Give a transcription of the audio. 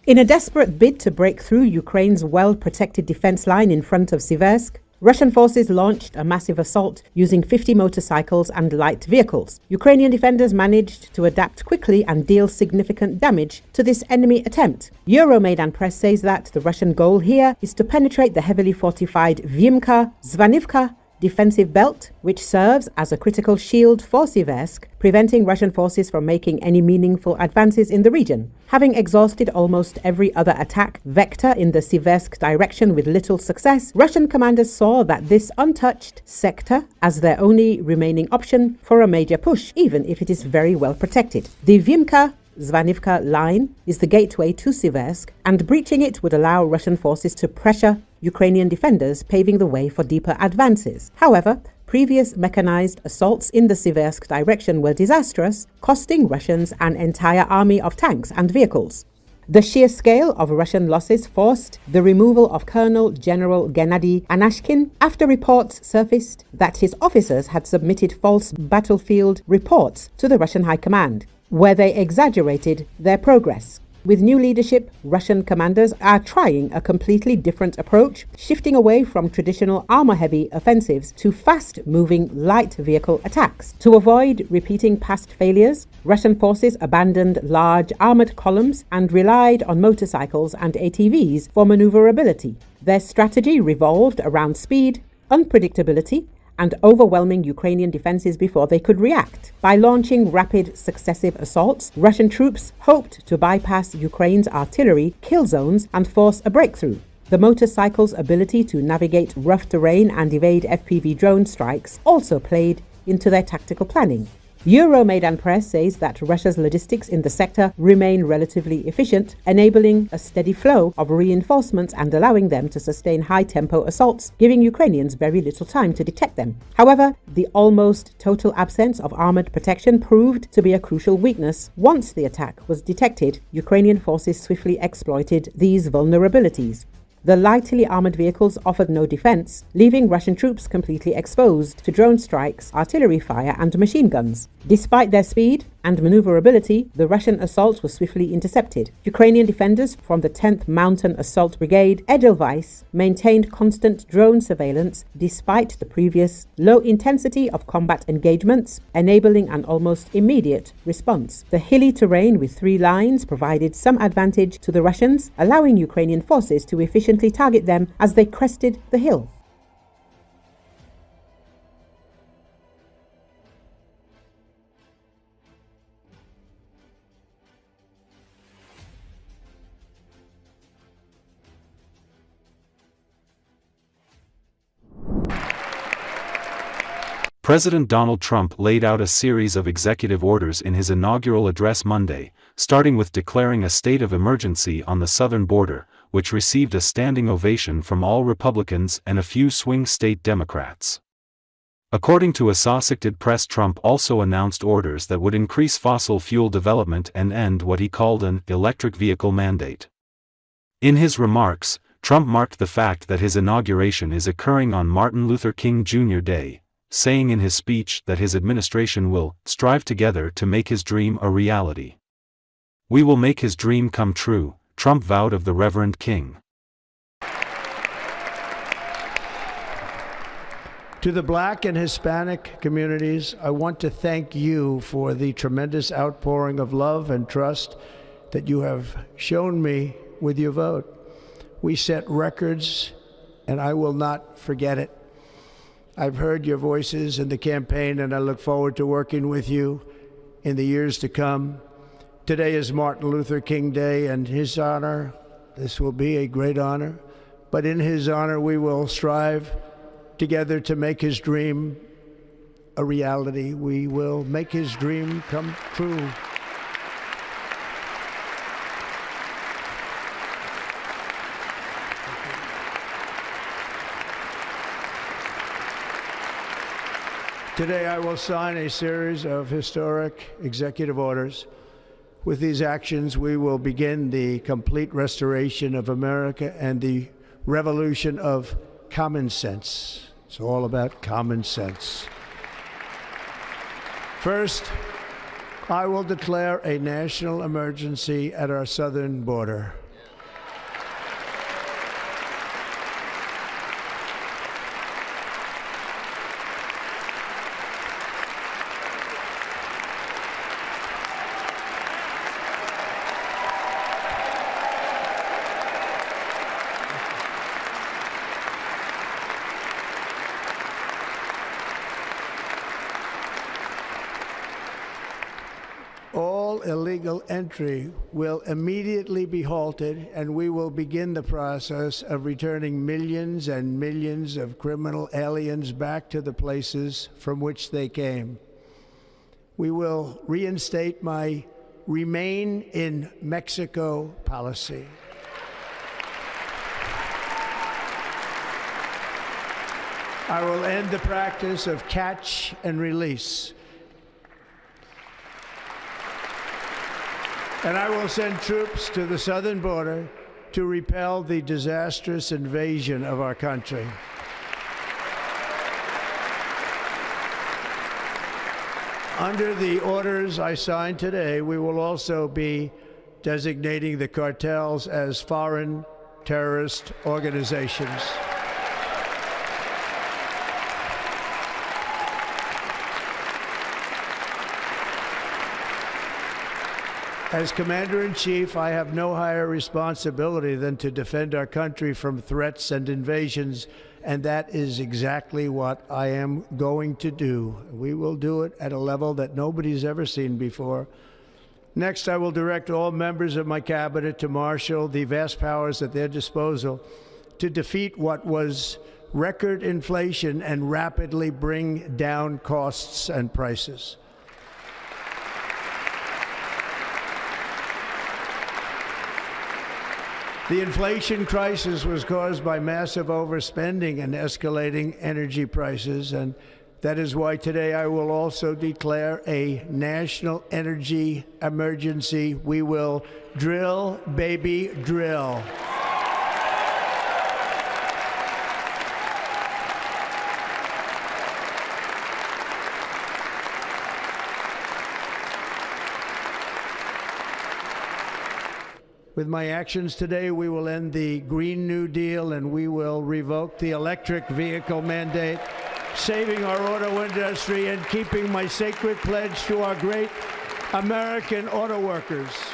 In a desperate bid to break through Ukraine's well-protected defense line in front of Siversk, Russian forces launched a massive assault using 50 motorcycles and light vehicles. Ukrainian defenders managed to adapt quickly and deal significant damage to this enemy attempt. Euromaidan Press says that the Russian goal here is to penetrate the heavily fortified Vyimka-Zvanivka defensive belt, which serves as a critical shield for Siversk, preventing Russian forces from making any meaningful advances in the region. Having exhausted almost every other attack vector in the Siversk direction with little success, Russian commanders saw that this untouched sector as their only remaining option for a major push, even if it is very well protected. The Vyimka-Zvanivka line is the gateway to Siversk, and breaching it would allow Russian forces to pressure Ukrainian defenders, paving the way for deeper advances. However, previous mechanized assaults in the Siversk direction were disastrous, costing Russians an entire army of tanks and vehicles. The sheer scale of Russian losses forced the removal of Colonel General Gennady Anashkin after reports surfaced that his officers had submitted false battlefield reports to the Russian High Command, where they exaggerated their progress. With new leadership, Russian commanders are trying a completely different approach, shifting away from traditional armor-heavy offensives to fast-moving light vehicle attacks. To avoid repeating past failures, Russian forces abandoned large armored columns and relied on motorcycles and ATVs for maneuverability. Their strategy revolved around speed, unpredictability, and overwhelming Ukrainian defenses before they could react. By launching rapid successive assaults, Russian troops hoped to bypass Ukraine's artillery kill zones and force a breakthrough. The motorcycles' ability to navigate rough terrain and evade FPV drone strikes also played into their tactical planning. Euromaidan Press says that Russia's logistics in the sector remain relatively efficient, enabling a steady flow of reinforcements and allowing them to sustain high-tempo assaults, giving Ukrainians very little time to detect them. However, the almost total absence of armored protection proved to be a crucial weakness. Once the attack was detected, Ukrainian forces swiftly exploited these vulnerabilities. The lightly armored vehicles offered no defense, leaving Russian troops completely exposed to drone strikes, artillery fire, and machine guns. Despite their speed and maneuverability, the Russian assault was swiftly intercepted. Ukrainian defenders from the 10th Mountain Assault Brigade, Edelweiss, maintained constant drone surveillance despite the previous low intensity of combat engagements, enabling an almost immediate response. The hilly terrain with 3 lines provided some advantage to the Russians, allowing Ukrainian forces to efficiently target them as they crested the hill. President Donald Trump laid out a series of executive orders in his inaugural address Monday, starting with declaring a state of emergency on the southern border, which received a standing ovation from all Republicans and a few swing state Democrats. According to Associated Press, Trump also announced orders that would increase fossil fuel development and end what he called an electric vehicle mandate. In his remarks, Trump marked the fact that his inauguration is occurring on Martin Luther King Jr. Day, saying in his speech that his administration will strive together to make his dream a reality. "We will make his dream come true," Trump vowed of the Reverend King. To the Black and Hispanic communities, I want to thank you for the tremendous outpouring of love and trust that you have shown me with your vote. We set records, and I will not forget it. I've heard your voices in the campaign, and I look forward to working with you in the years to come. Today is Martin Luther King Day, and his honor, this will be a great honor, but in his honor we will strive together to make his dream a reality. We will make his dream come true. Today I will sign a series of historic executive orders. With these actions, we will begin the complete restoration of America and the revolution of common sense. It's all about common sense. First, I will declare a national emergency at our southern border. all illegal entry will immediately be halted, and we will begin the process of returning millions and millions of criminal aliens back to the places from which they came. We will reinstate my Remain in Mexico policy. I will end the practice of catch and release. And I will send troops to the southern border to repel the disastrous invasion of our country. Under the orders I signed today, we will also be designating the cartels as foreign terrorist organizations. As Commander-in-Chief, I have no higher responsibility than to defend our country from threats and invasions, and that is exactly what I am going to do. We will do it at a level that nobody's ever seen before. Next, I will direct all members of my cabinet to marshal the vast powers at their disposal to defeat what was record inflation and rapidly bring down costs and prices. The inflation crisis was caused by massive overspending and escalating energy prices, and that is why today I will also declare a national energy emergency. We will drill, baby, drill. With my actions today, we will end the Green New Deal and we will revoke the electric vehicle mandate, saving our auto industry and keeping my sacred pledge to our great American auto workers.